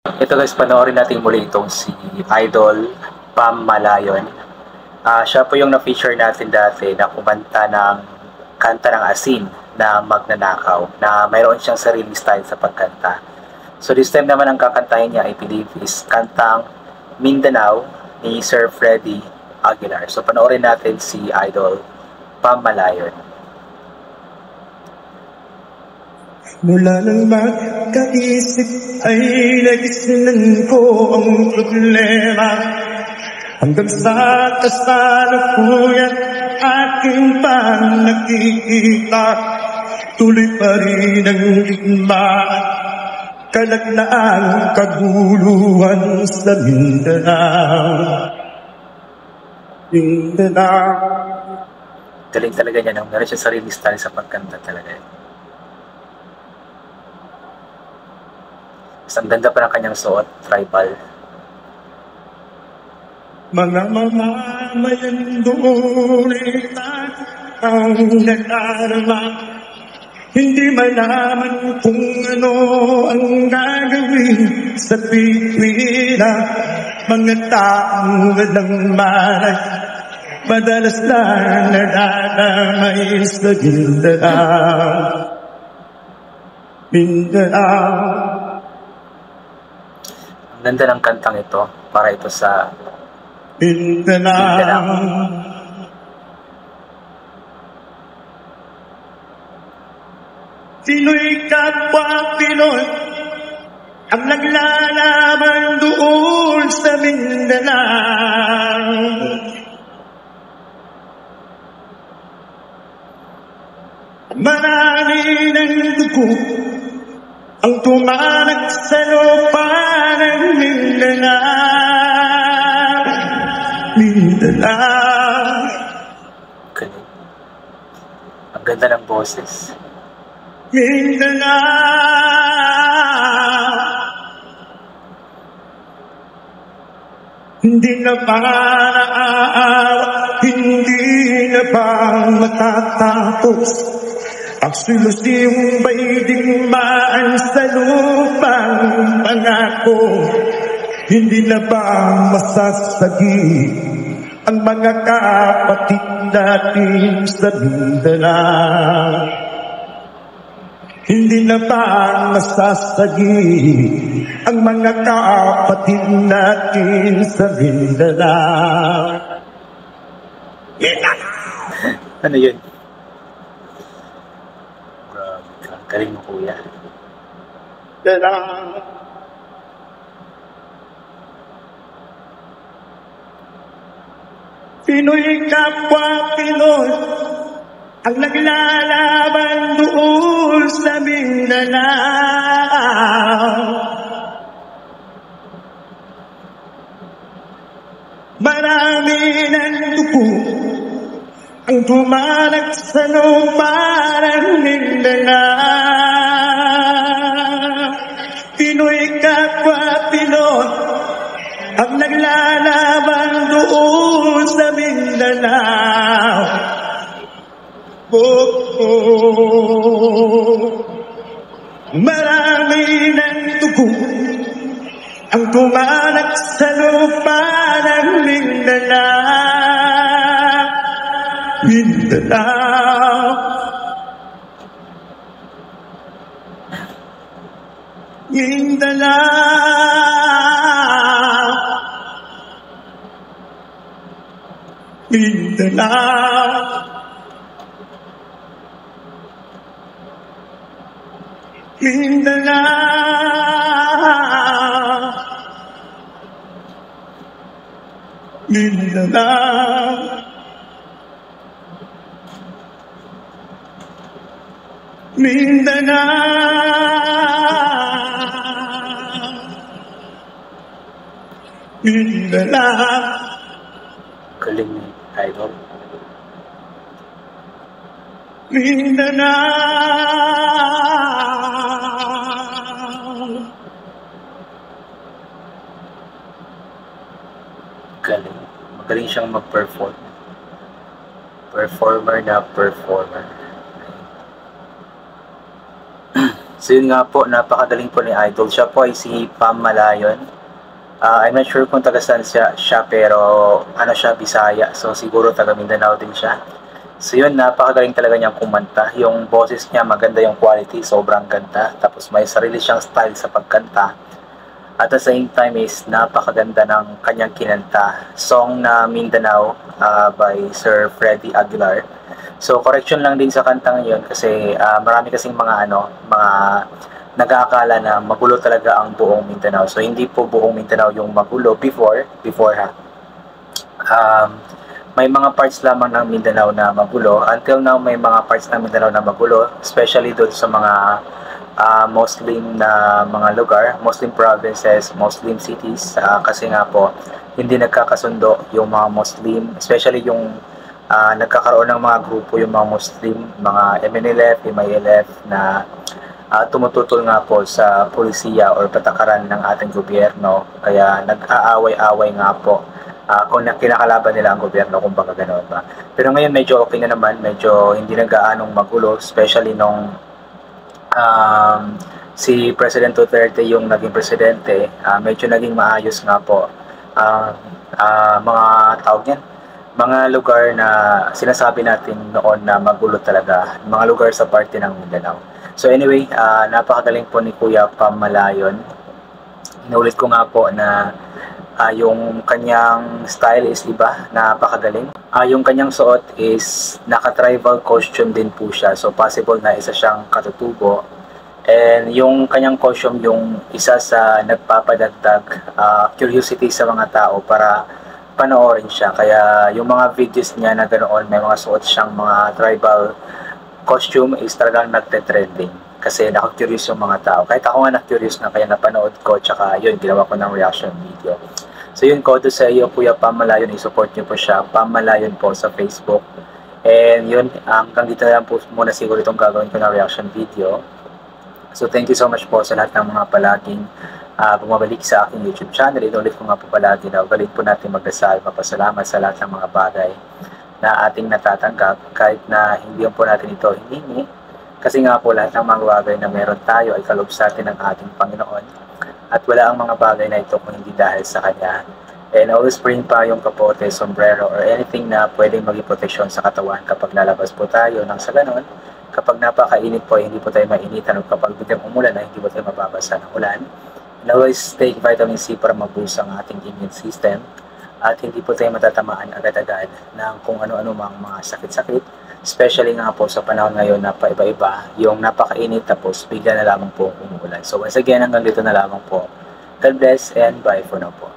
Ito guys, panoorin natin muli itong si Idol Pam Malayon. Siya po yung na-feature natin dati na kumanta ng kanta ng Asin na Magnanakaw, na mayroon siyang sariling style sa pagkanta. So this time naman ang kakantahin niya, I believe, is kantang Mindanao ni Sir Freddy Aguilar. So panoorin natin si Idol Pam Malayon. Mula nang magkaisip ay nagisnan ko ang problema, hanggang sa kasalukuyan aking pang nakikita. Tuloy pa rin ang digmaan, kalaglaan, kaguluhan sa Mindanao. Mindanao. Galing talaga niya, no? Meron siya sariling style sa pagkanta talaga. Ang ganda pa ng kanyang suot, tribal. Mga mamamayan doon ang nakarama, hindi malaman kung ano ang gagawin sa Pilipina. Mga taong walang malay, madalas na nadadamay sa Mindanao. Mindanao. Ganda ng kantang ito para ito sa Mindanao. Pinoy kapwa Pinoy ang naglalaban doon sa Mindanao. Marami ng dugo ang tumalag sa lupa ng Mindanao. Mindanao. Galing. Ang ganda ng boses. Mindanao. Hindi na ba naaawa, hindi na ba matatapos ang silusiwang may digmaan sa lupang pangako? Hindi na ba masasagi ang mga kapatid natin sa Mindanao? Hindi na ba masasagi ang mga kapatid natin sa Mindanao? Ano yun? Galing mo, kuya. Pinoy kapwa Pinoy ang naglalaban doon sa Mindanao. Marami ng dugo ang tumalag sa lupa ng Mindanao. Pinoy kapwa Pinoy ang naglalaban doon sa Mindanao. Marami ng dugo ang tumalag sa lupa ng Mindanao. Mindanao. Mindanao. Mindanao. Mindanao. Mindanao. Mindanao. Mindanao. Galing ni Idol. Mindanao. Galing. Magaling siyang mag-perform. Performer na performer. So yun nga po, napakagaling po ni Idol. Siya po ay si Pam Malayon. I'm not sure kung taga saan siya pero ano siya, Bisaya. So siguro taga Mindanao din siya. So yun, napakagaling talaga niyang kumanta. Yung boses niya, maganda yung quality, sobrang ganda. Tapos may sarili siyang style sa pagkanta. At the same time is napakaganda ng kanyang kinanta. Song na Mindanao by Sir Freddy Aguilar. So correction lang din sa kantang yun kasi marami kasing mga mga nag-aakala na magulo talaga ang buong Mindanao. So hindi po buong Mindanao yung magulo before ha. May mga parts lamang ng Mindanao na magulo. Until now may mga parts ng Mindanao na magulo, especially doon sa mga Muslim na mga lugar, Muslim provinces, Muslim cities, kasi nga po hindi nagkakasundo yung mga Muslim, especially yung nagkakaroon ng mga grupo yung mga Muslim, mga MNLF, MILF na tumututol nga po sa polisiya or patakaran ng ating gobyerno, kaya nag-aaway-away nga po kung kinakalaban nila ang gobyerno, kumbaga gano'n ba. Pero ngayon medyo okay na naman, medyo hindi na gaanong magulo, especially nung si President Duterte yung naging presidente, medyo naging maayos nga po mga tawag niyan, mga lugar na sinasabi natin noon na magulo talaga, mga lugar sa parte ng Mindanao. So anyway, napakagaling po ni Kuya Pam Malayon. Inulit ko nga po na yung kanyang style is iba, napakagaling. Yung kanyang suot is naka-tribal costume din po siya. So possible na isa siyang katutubo. And yung kanyang costume yung isa sa nagpapadagdag curiosity sa mga tao para panoorin siya. Kaya yung mga videos niya na ganoon, may mga suot siyang mga tribal costume is talagang nagte-trending. Kasi naka-curious yung mga tao. Kahit ako nga na-curious na, kaya napanood ko, tsaka yun, ginawa ko ng reaction video. So yun, kodo sa iyo, Kuya Pam Malayon, i-support nyo po siya. Pam Malayon po sa Facebook. And yun, hanggang dito na lang po muna siguro itong gagawin ko na reaction video. So thank you so much po sa lahat ng mga palaging bumabalik sa aking YouTube channel. Inulit ko nga po palagi na ugalit po natin magdasal, mapasalamat sa lahat ng mga bagay na ating natatanggap kahit na hindi po natin ito hiningi. Kasi nga po lahat ng mga bagay na meron tayo ay kaloob sa atin ng ating Panginoon. At wala ang mga bagay na ito kung hindi dahil sa Kanya. And always bring pa yung kapote, sombrero, or anything na pwedeng maging proteksyon sa katawan kapag lalabas po tayo. Nang sa ganon, kapag napakainit po, hindi po tayo mainitan. O kapag biglang umulan, ay hindi po tayo mababasa ng ulan. And always take vitamin C para mag-boost ang ating immune system. At hindi po tayo matatamaan agad-agad ng kung ano-ano mga sakit-sakit. Especially nga po sa panahon ngayon na paiba-iba, yung napakainit tapos bigla na lamang po umuulan. So once again, hanggang dito na lamang po. God bless and bye for now po.